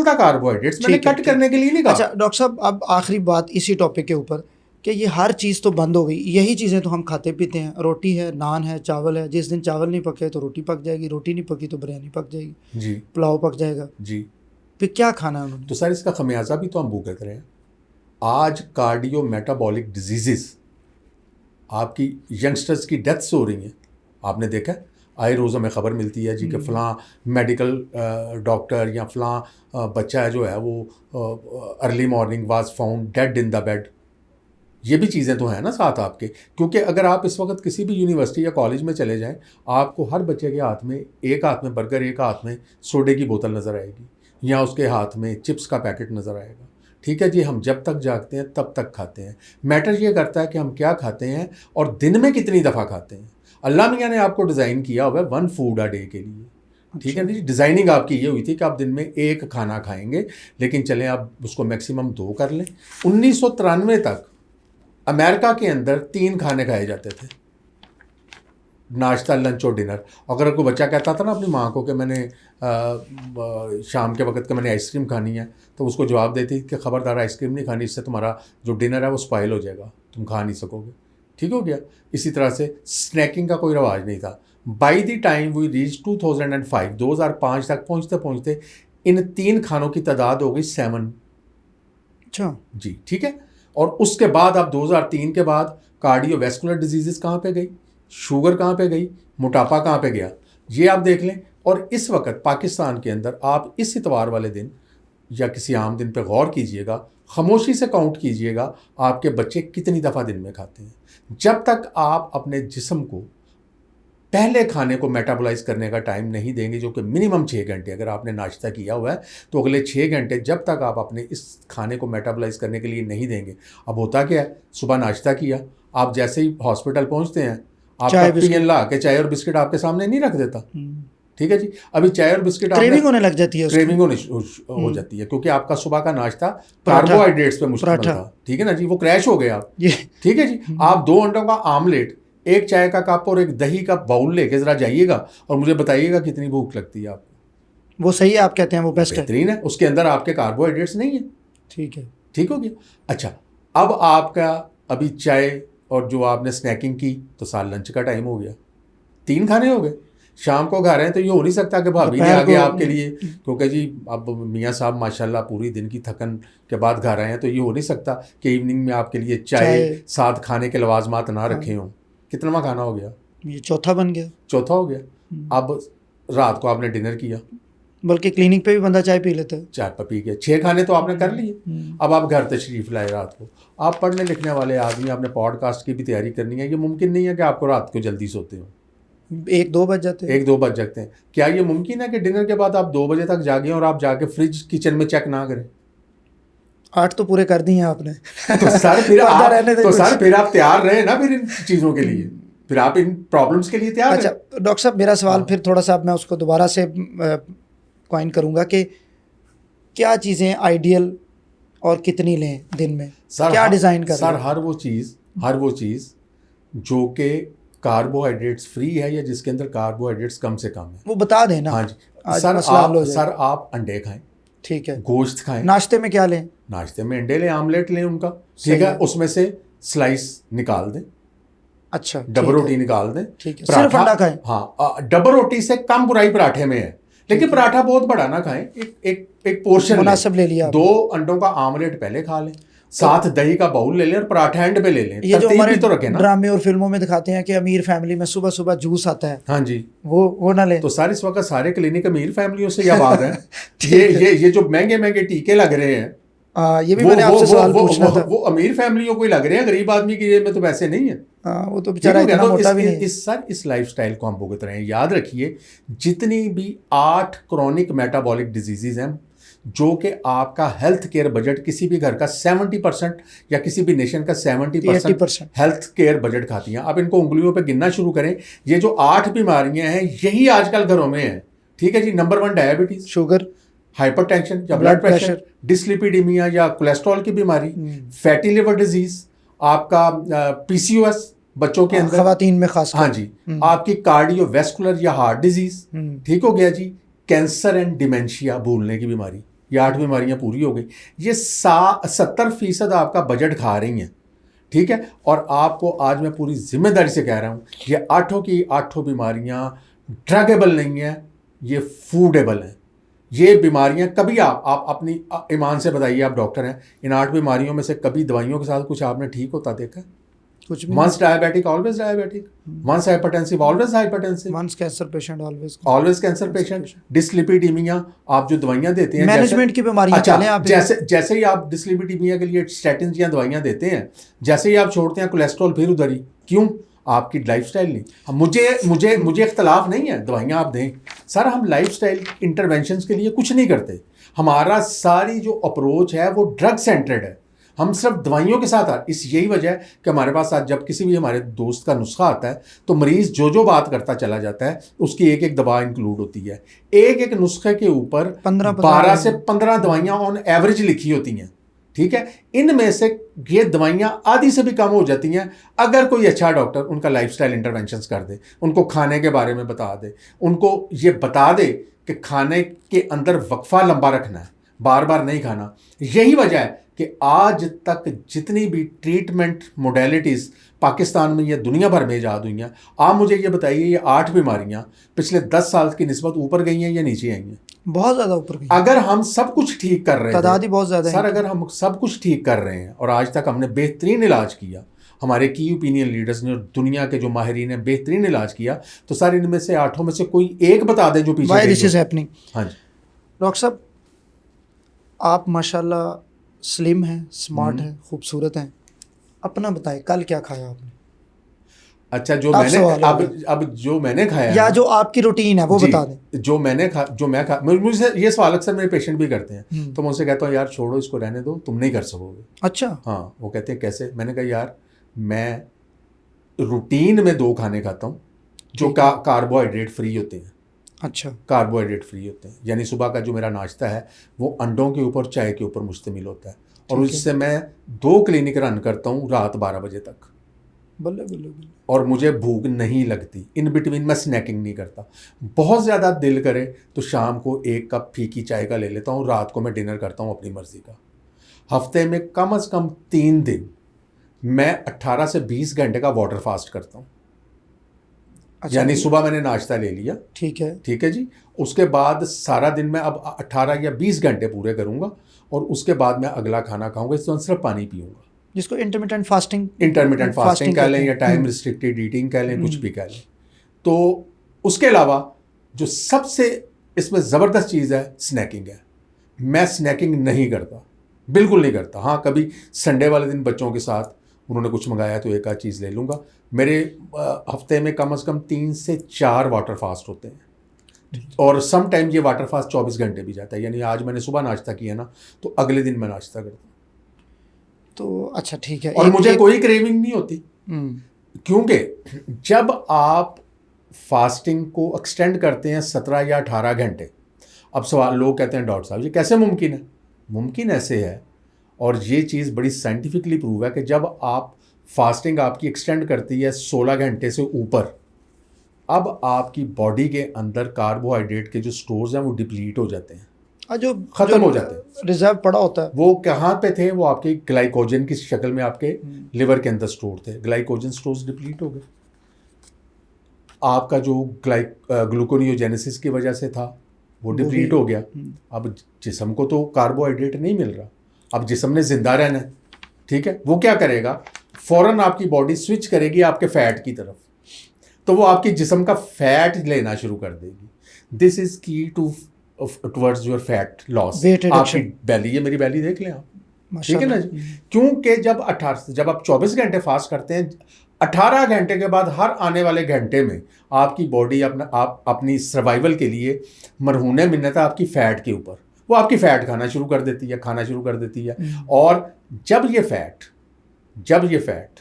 का कार्बोहाइड्रेट्स मैंने कट करने के लिए नहीं कहा। अच्छा डॉक्टर साहब, अब आखिरी बात इसी टॉपिक के ऊपर कि ये हर चीज़ तो बंद हो गई, यही चीज़ें तो हम खाते पीते हैं, रोटी है, नान है, चावल है। जिस दिन चावल नहीं पके तो रोटी पक जाएगी, रोटी नहीं पकी तो बिरयानी पक जाएगी जी, पुलाव पक जाएगा जी। फिर क्या खाना है उन्होंने? तो सर इसका खमियाजा भी तो हम भुगत रहे हैं। आज कार्डियो मेटाबॉलिक डिजीजेस, आपकी यंगस्टर्स की डेथ्स हो रही हैं। आपने देखा है, आए रोज़ हमें ख़बर मिलती है जी कि फ़लाँ मेडिकल डॉक्टर या फ़लाँ बच्चा है जो है वो early morning was found dead in the bed. ये भी चीज़ें तो हैं ना साथ आपके, क्योंकि अगर आप इस वक्त किसी भी यूनिवर्सिटी या कॉलेज में चले जाएं, आपको हर बच्चे के हाथ में, एक हाथ में बर्गर, एक हाथ में सोडे की बोतल नज़र आएगी, या उसके हाथ में चिप्स का पैकेट नज़र आएगा। ठीक है जी, हम जब तक जागते हैं तब तक खाते हैं। मैटर ये करता है कि हम क्या खाते हैं और दिन में कितनी दफ़ा खाते हैं। अल्लाह मियाँ ने आपको डिज़ाइन किया हुआ है 1 फूड अ डे के लिए। ठीक है जी, डिज़ाइनिंग आपकी ये हुई थी कि आप दिन में 1 खाना खाएंगे, लेकिन चलें आप उसको मैक्सिमम 2 कर लें। 1993 तक अमेरिका के अंदर 3 खाने खाए जाते थे, नाश्ता, लंच और डिनर। अगर कोई बच्चा कहता था ना अपनी माँ को कि मैंने शाम के वक्त के मैंने आइसक्रीम खानी है, तो उसको जवाब देती कि ख़बरदार आइसक्रीम नहीं खानी, इससे तुम्हारा जो डिनर है वो स्पॉइल हो जाएगा, तुम खा नहीं सकोगे। ठीक हो गया। इसी तरह से स्नैकिंग का कोई रवाज नहीं था। By the time we reach 2005, 2005 तक पहुँचते पहुँचते इन 3 खानों की तादाद हो गई 7। अच्छा जी, ठीक है। और उसके बाद आप 2003 के बाद कार्डियोवैस्कुलर डिजीज़ कहाँ पे गई, शुगर कहाँ पे गई, मोटापा कहाँ पे गया, ये आप देख लें। और इस वक्त पाकिस्तान के अंदर आप इस इतवार वाले दिन या किसी आम दिन पे गौर कीजिएगा, खामोशी से काउंट कीजिएगा आपके बच्चे कितनी दफ़ा दिन में खाते हैं। जब तक आप अपने जिस्म को पहले खाने को मेटाबोलाइज करने का टाइम नहीं देंगे, जो कि मिनिमम 6 घंटे, अगर आपने नाश्ता किया हुआ है तो अगले 6 घंटे जब तक आप अपने इस खाने को मेटाबोलाइज करने के लिए नहीं देंगे। अब होता क्या है, सुबह नाश्ता किया, आप जैसे ही हॉस्पिटल पहुंचते हैं आपका पीएन ला के चाय और बिस्किट आपके सामने नहीं रख देता। ठीक है जी, अभी चाय और बिस्किट क्रेविंग होने लग जाती है, क्रेविंग हो जाती है, क्योंकि आपका सुबह का नाश्ता कार्बोहाइड्रेट्स पे मुश्तमिल था। ठीक है ना जी, वो क्रैश हो गया। ठीक है जी, आप 2 अंडों का आमलेट, 1 चाय का कप और 1 दही का बाउल लेके ज़रा जाइएगा और मुझे बताइएगा कितनी भूख लगती है आपको। वो सही है, आप कहते हैं वो बेस्ट है, बेहतरीन है, उसके अंदर आपके कार्बोहाइड्रेट्स नहीं है। ठीक है, ठीक हो गया। अच्छा, अब आपका अभी चाय और जो आपने स्नैकिंग की तो साल लंच का टाइम हो गया, 3 खाने हो गए। शाम को खा रहे हैं तो ये हो नहीं सकता कि भाभी ने आगे आपके लिए, क्योंकि जी अब मियाँ साहब माशाल्लाह पूरी दिन की थकन के बाद खा रहे हैं, तो ये हो नहीं सकता कि इवनिंग में आपके लिए चाय साथ खाने के लवाजमात ना रखे हों। कितनावा खाना हो गया? ये चौथा बन गया, चौथा हो गया। अब रात को आपने डिनर किया, बल्कि क्लिनिक पे भी बंदा चाय पी लेता है, चाय पी के 6 खाने तो आपने कर लिए। अब आप घर तशरीफ़ लाए रात को, आप पढ़ने लिखने वाले आदमी, आपने पॉडकास्ट की भी तैयारी करनी है। ये मुमकिन नहीं है कि आपको रात को जल्दी सोते हो, 1-2 बज जाते हैं, 1-2 बज जाते हैं। क्या ये मुमकिन है कि डिनर के बाद आप 2 बजे तक जागें और आप जाके फ्रिज किचन में चेक ना करें? 8 तो पूरे कर दिए आपने। तो सर फिर आप तैयार रहे ना फिर इन चीज़ों के लिए, फिर आप इन प्रॉब्लम्स के लिए तैयार। अच्छा डॉक्टर साहब, मेरा सवाल फिर थोड़ा सा मैं उसको दोबारा से क्वाइन करूँगा कि क्या चीज़ें आइडियल और कितनी लें दिन में, क्या डिज़ाइन कर सर? हर वो चीज़ जो कि कार्बोहाइड्रेट्स फ्री है या जिसके अंदर कार्बोहाइड्रेट्स कम से कम है, वो बता देना। हाँ जी सर, आप अंडे खाएं, ठीक है, गोश्त खाएं। नाश्ते में क्या लें? नाश्ते में अंडे लें, आमलेट लें उनका, ठीक है, उसमें से स्लाइस निकाल दें। अच्छा, डबल रोटी निकाल दें, ठीक है, सिर्फ अंडा खाएं। हाँ, डबल रोटी से कम बुराई पराठे में है, लेकिन पराठा बहुत बड़ा ना खाएं, एक पोर्शन मुनासिब ले लिया। 2 अंडों का आमलेट पहले खा लें, साथ दही का बाउल ले लें और पराठा एंड पे ले लें। ये जो हमारे तो रखें ना, ड्रामे और फिल्मों में दिखाते हैं कि अमीर फैमिली में सुबह सुबह जूस आता है, हाँ जी, वो ना लें। तो सारे इस वक्त सारे क्लिनिक अमीर फैमिलियों से यह बात है। ये जो महंगे टीके लग रहे हैं, ये भी मैंने आपसे सवाल पूछना था। वो अमीर फैमिलियों को ही लग रहे हैं, गरीब आदमी की जेब में तो पैसे नहीं है। वो तो बेचारा इतना मोटा भी नहीं। इस लाइफस्टाइल को हम भुगत रहे हैं। याद रखिए, जितनी भी 8 क्रॉनिक मेटाबॉलिक डिजीजेज हैं जो कि आपका हेल्थ केयर बजट किसी भी घर का 70% या किसी भी नेशन का 70% हेल्थ केयर बजट खाती हैं। आप इनको उंगलियों पे गिनना शुरू करें, ये जो 8 बीमारियां हैं यही आजकल घरों में हैं। ठीक है जी, नंबर 1 डायबिटीज, शुगर, हाइपरटेंशन या ब्लड प्रेशर, डिसलिपिडीमिया या कोलेस्ट्रॉल की बीमारी, फैटी लिवर डिजीज, आपका पीसीओएस बच्चों के अंदर, खवातीन में खास, हाँ जी, आपकी कार्डियोवैस्कुलर या हार्ट डिजीज, ठीक हो गया जी, कैंसर एंड डिमेंशिया, भूलने की बीमारी, ये 8 बीमारियां पूरी हो गई। ये 70% आपका बजट खा रही हैं, ठीक है। और आपको आज मैं पूरी जिम्मेदारी से कह रहा हूँ, ये 8 की 8 बीमारियां ड्रगेबल नहीं है, ये फूडेबल हैं। ये बीमारियां कभी आप अपनी ईमान से बताइए, आप डॉक्टर हैं, इन 8 बीमारियों में से कभी दवाइयों के साथ कुछ आपने ठीक होता देखा? कुछ भी once diabetic always diabetic, once hypertensive always hypertensive, once cancer patient always cancer patient, dyslipidaemia. आप जो दवाइयां देते हैं, मैनेजमेंट की बीमारियां चलें आप, जैसे ही आप डिस्लिपिडीमिया के लिए स्टैटिन या दवाइयां देते हैं, जैसे ही आप छोड़ते हैं कोलेस्ट्रॉल फिर उधर ही। क्यों? आपकी लाइफस्टाइल नहीं। मुझे इख्तलाफ नहीं है, दवाइयां आप दें सर, हम लाइफस्टाइल इंटरवेंशंस के लिए कुछ नहीं करते। हमारा सारी जो अप्रोच है वो ड्रग सेंटर्ड है, हम सिर्फ दवाइयों के साथ यही वजह है कि हमारे पास आज जब किसी भी हमारे दोस्त का नुस्खा आता है तो मरीज़ जो बात करता चला जाता है, उसकी एक एक दवा इंक्लूड होती है। एक एक नुस्खे के ऊपर 12 से 15 दवाइयाँ ऑन एवरेज लिखी होती हैं, ठीक है। इनमें से ये दवाइयाँ आधी से भी कम हो जाती हैं अगर कोई अच्छा डॉक्टर उनका लाइफस्टाइल इंटरवेंशंस कर दे, उनको खाने के बारे में बता दे, उनको ये बता दे कि खाने के अंदर वक्फा लंबा रखना है, बार बार नहीं खाना। यही वजह है कि आज तक जितनी भी ट्रीटमेंट मोडेलिटीज़ पाकिस्तान में या दुनिया भर में ईजाद हुई हैं, आप मुझे ये बताइए, ये 8 बीमारियां पिछले 10 साल की निस्बत ऊपर गई हैं या नीचे आई हैं? बहुत ज़्यादा ऊपर गई। अगर हम सब कुछ ठीक कर रहे हैं, तादाद ही बहुत ज़्यादा है सर, अगर हम सब कुछ ठीक कर रहे हैं और आज तक हमने बेहतरीन इलाज किया, हमारे की ओपिनियन लीडर्स ने और दुनिया के जो माहिरीन ने बेहतरीन इलाज किया, तो सर इनमें से 8 में से कोई एक बता दें जो पीछे। Why this is happening? हाँ जी डॉक्टर साहब, आप माशाल्लाह स्लिम हैं, स्मार्ट हैं, खूबसूरत हैं, अपना बताएं, कल क्या खाया आपने? अच्छा, जो मैंने अब जो मैंने खाया या जो आपकी रूटीन है वो बता दें। जो मैं खा मुझे ये सवाल अक्सर मेरे पेशेंट भी करते हैं, तो मैं उनसे कहता हूँ यार छोड़ो इसको, रहने दो, तुम नहीं कर सकोगे। अच्छा। हाँ, वो कहते हैं कैसे? मैंने कहा यार मैं रूटीन में 2 खाने खाता हूँ जो कार्बोहाइड्रेट फ्री होते हैं। अच्छा। कार्बोहाइड्रेट फ्री होते हैं, यानी सुबह का जो मेरा नाश्ता है वो अंडों के ऊपर, चाय के ऊपर मुश्तमिल होता है, और उससे मैं 2 क्लिनिक रन करता हूँ रात 12 बजे तक। बल्ले बल्ले बल्ले। और मुझे भूख नहीं लगती, इन बिटवीन मैं स्नैकिंग नहीं करता। बहुत ज़्यादा दिल करे तो शाम को 1 कप फीकी चाय का ले लेता हूँ, रात को मैं डिनर करता हूँ अपनी मर्ज़ी का। हफ्ते में कम से कम 3 दिन मैं 18 से 20 घंटे का वाटर फास्ट करता हूँ। अच्छा, यानी सुबह मैंने नाश्ता ले लिया, ठीक है जी, उसके बाद सारा दिन मैं अब 18 या 20 घंटे पूरे करूँगा, और उसके बाद मैं अगला खाना खाऊँगा, इस दौरान सिर्फ पानी पीऊँगा, जिसको इंटरमिटेंट फास्टिंग कह लें या टाइम रिस्ट्रिक्टेड ईटिंग कह लें, कुछ भी कह लें। तो उसके अलावा जो सबसे इसमें ज़बरदस्त चीज़ है, स्नैकिंग है। मैं स्नैकिंग नहीं करता, बिल्कुल नहीं करता। हाँ, कभी संडे वाले दिन बच्चों के साथ उन्होंने कुछ मंगाया तो एक आध चीज़ ले लूँगा। मेरे हफ्ते में कम से कम 3 से 4 वाटर फास्ट होते हैं, और सम टाइम ये वाटर फास्ट 24 घंटे भी जाता है। यानी आज मैंने सुबह नाश्ता किया ना, तो अगले दिन मैं नाश्ता करता हूँ। तो अच्छा, ठीक है। और मुझे कोई क्रेविंग नहीं होती, क्योंकि जब आप फास्टिंग को एक्सटेंड करते हैं 17 या 18 घंटे, अब सवाल लोग कहते हैं डॉक्टर साहब ये कैसे मुमकिन है? मुमकिन ऐसे है, और ये चीज़ बड़ी साइंटिफिकली प्रूव है कि जब आप फास्टिंग आपकी एक्सटेंड करती है 16 घंटे से ऊपर, अब आपकी बॉडी के अंदर कार्बोहाइड्रेट के जो स्टोर्स हैं वो डिप्लीट हो जाते हैं, जो ख़त्म हो जाते हैं, रिजर्व पड़ा होता है। वो कहाँ पे थे? वो आपके ग्लाइकोजन की शक्ल में आपके लिवर के अंदर स्टोर थे। ग्लाइकोजन स्टोर्स डिप्लीट हो गए, आपका जो ग्लूकोनियोजेनेसिस की वजह से था वो डिप्लीट हो गया। अब जिस्म को तो कार्बोहाइड्रेट नहीं मिल रहा, अब जिस्म ने जिंदा रहना है, ठीक है, वो क्या करेगा? फ़ौरन आपकी बॉडी स्विच करेगी आपके फैट की तरफ, तो वो आपकी जिस्म का फैट लेना शुरू कर देगी। दिस इज़ की टुवर्ड्स योर फैट लॉस। आपकी बैली है, मेरी बैली देख लें आप, ठीक है ना जी। क्योंकि जब आप 24 घंटे फास्ट करते हैं, 18 घंटे के बाद हर आने वाले घंटे में आपकी बॉडी अपनी सर्वाइवल के लिए मरहूने मिन्नत है आपकी फ़ैट के ऊपर, वो आपकी फ़ैट खाना शुरू कर देती है। और जब ये फ़ैट